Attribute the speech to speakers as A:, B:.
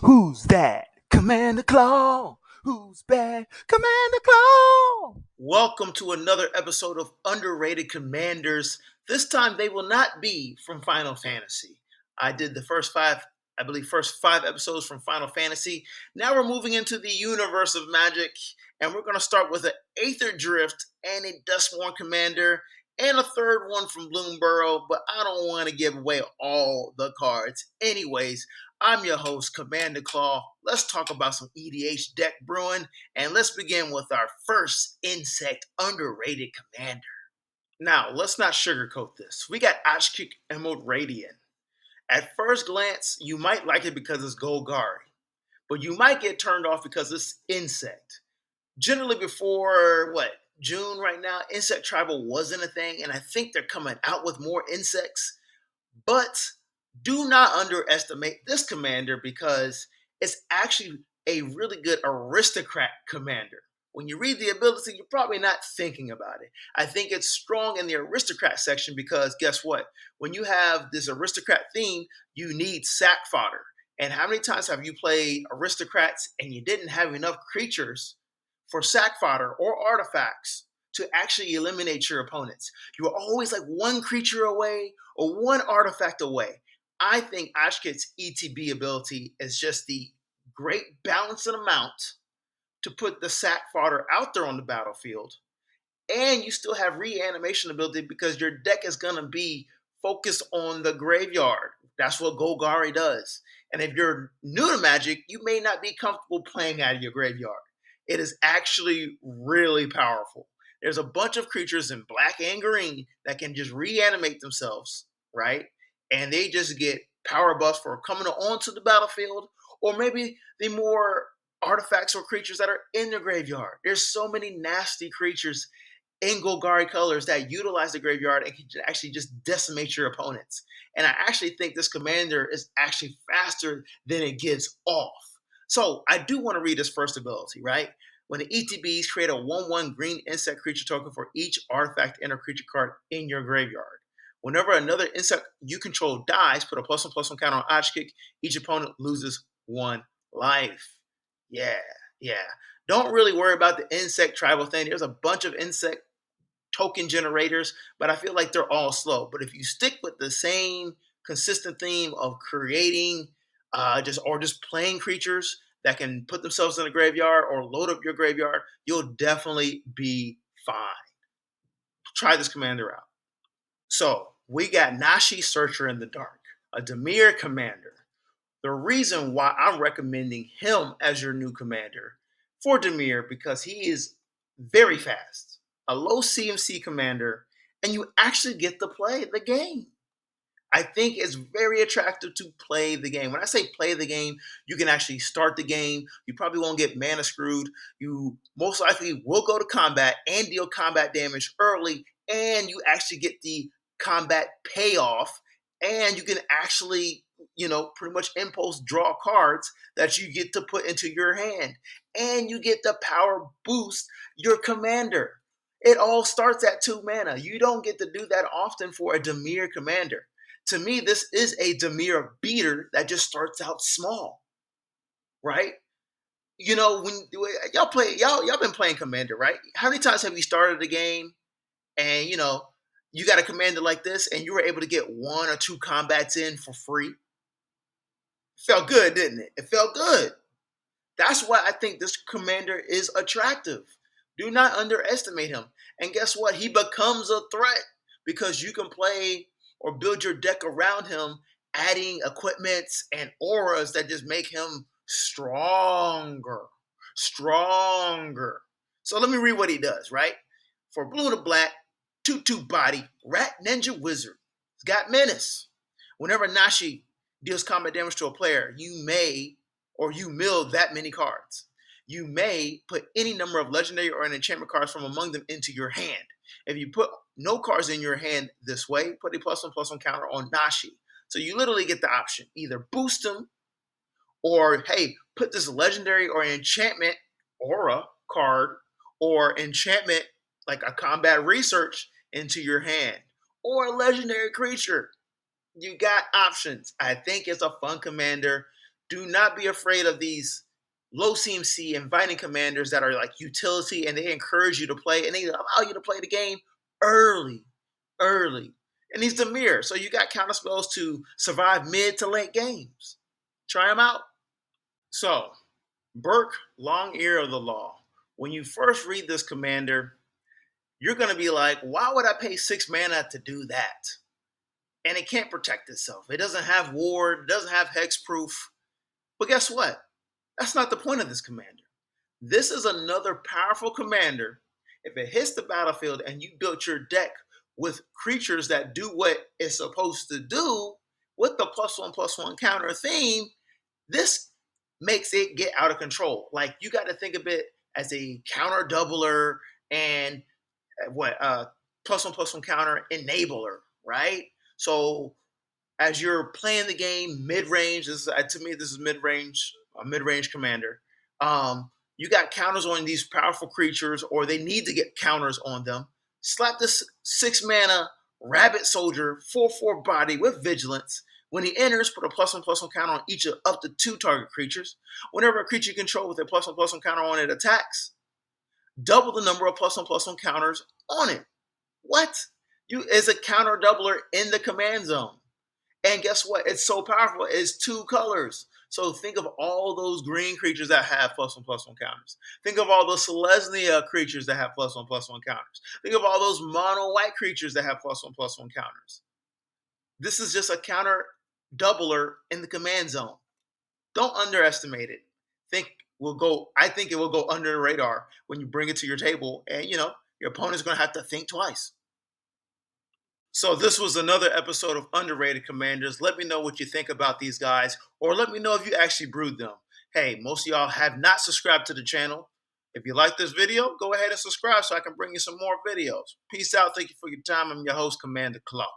A: Who's that? Commander Claw. Who's bad? Commander Claw. Welcome to another episode of Underrated Commanders. This time they will not be from Final Fantasy. I did the first five episodes from Final Fantasy. Now we're moving into the universe of Magic, and we're going to start with an Aether Drift and a Dustborn Commander, and a third one from Bloomborough, but I don't want to give away all the cards. Anyways, I'm your host, Commander Claw. Let's talk about some EDH deck brewing, and let's begin with our first insect underrated commander. Now, let's not sugarcoat this. We got Ashkick Emerald Radiant. At first glance, you might like it because it's Golgari, but you might get turned off because it's insect. Generally, before June right now, insect tribal wasn't a thing, and I think they're coming out with more insects. But do not underestimate this commander because it's actually a really good aristocrat commander. When you read the ability, you're probably not thinking about it. I think it's strong in the aristocrat section because guess what? When you have this aristocrat theme, you need sack fodder. And how many times have you played aristocrats and you didn't have enough creatures for sack fodder or artifacts to actually eliminate your opponents? You were always like one creature away or one artifact away. I think Ashkick's ETB ability is just the great balancing amount to put the sack fodder out there on the battlefield. And you still have reanimation ability because your deck is going to be focused on the graveyard. That's what Golgari does. And if you're new to Magic, you may not be comfortable playing out of your graveyard. It is actually really powerful. There's a bunch of creatures in black and green that can just reanimate themselves, right? And they just get power buffs for coming onto the battlefield, or maybe the more artifacts or creatures that are in the graveyard. There's so many nasty creatures in Golgari colors that utilize the graveyard and can actually just decimate your opponents. And I actually think this commander is actually faster than it gives off. So I do want to read this first ability, right? When the ETBs create a 1/1 green insect creature token for each artifact and a creature card in your graveyard. Whenever another insect you control dies, put a +1/+1 counter on Ashkick. Each opponent loses 1 life. Yeah, yeah. Don't really worry about the insect tribal thing. There's a bunch of insect token generators, but I feel like they're all slow. But if you stick with the same consistent theme of creating just playing creatures that can put themselves in a graveyard or load up your graveyard, you'll definitely be fine. Try this commander out. So we got Nashi Searcher in the Dark, a Dimir commander. The reason why I'm recommending him as your new commander for Dimir because he is very fast, a low CMC commander, and you actually get to play the game. I think it's very attractive to play the game. When I say play the game, you can actually start the game. You probably won't get mana screwed. You most likely will go to combat and deal combat damage early, and you actually get the combat payoff, and you can actually, pretty much impulse draw cards that you get to put into your hand, and you get the power boost your commander. It all starts at 2 mana. You don't get to do that often for a Dimir commander. To me, this is a Dimir beater that just starts out small, right? When y'all been playing Commander, right? How many times have you started a game and you got a commander like this and you were able to get 1 or 2 combats in for free? Felt good, didn't it? It felt good. That's why I think this commander is attractive. Do not underestimate him. And guess what? He becomes a threat because you can play or build your deck around him, adding equipments and auras that just make him stronger. Stronger. So let me read what he does, right? For blue to black, 2/2 body, rat ninja wizard. He's got menace. Whenever Nashi deals combat damage to a player, you mill that many cards. You may put any number of legendary or an enchantment cards from among them into your hand. If you put no cards in your hand this way, put a +1/+1 counter on Nashi. So you literally get the option. Either boost him or, hey, put this legendary or enchantment aura card or enchantment like a combat research into your hand. Or a legendary creature. You got options. I think it's a fun commander. Do not be afraid of these low CMC inviting commanders that are like utility, and they encourage you to play and they allow you to play the game early, early. And he's the mirror, so you got counter spells to survive mid to late games. Try them out. So, Burke Long Ear of the Law. When you first read this commander, you're going to be like, why would I pay 6 mana to do that? And it can't protect itself. It doesn't have ward, it doesn't have hexproof. But guess what? That's not the point of this commander. This is another powerful commander. If it hits the battlefield and you built your deck with creatures that do what it's supposed to do with the +1/+1 counter theme, this makes it get out of control. Like, you got to think of it as a counter doubler and +1/+1 counter enabler, right? So as you're playing the game mid-range, this is, to me, this is mid-range, a mid-range commander. You got counters on these powerful creatures, or they need to get counters on them. Slap this 6 mana rabbit soldier, 4/4 body with vigilance. When he enters, put a +1/+1 counter on each of up to 2 target creatures. Whenever a creature you control with a +1/+1 counter on it attacks, double the number of +1/+1 counters on it. What? You is a counter doubler in the command zone. And guess what? It's so powerful. It's 2 colors. So think of all those green creatures that have +1/+1 counters. Think of all those Selesnya creatures that have +1/+1 counters. Think of all those mono white creatures that have +1/+1 counters. This is just a counter doubler in the command zone. Don't underestimate it. I think it will go under the radar when you bring it to your table, and your opponent's going to have to think twice. So this was another episode of Underrated Commanders. Let me know what you think about these guys, or let me know if you actually brewed them. Hey, most of y'all have not subscribed to the channel. If you like this video, go ahead and subscribe so I can bring you some more videos. Peace out. Thank you for your time. I'm your host, Commander Claw.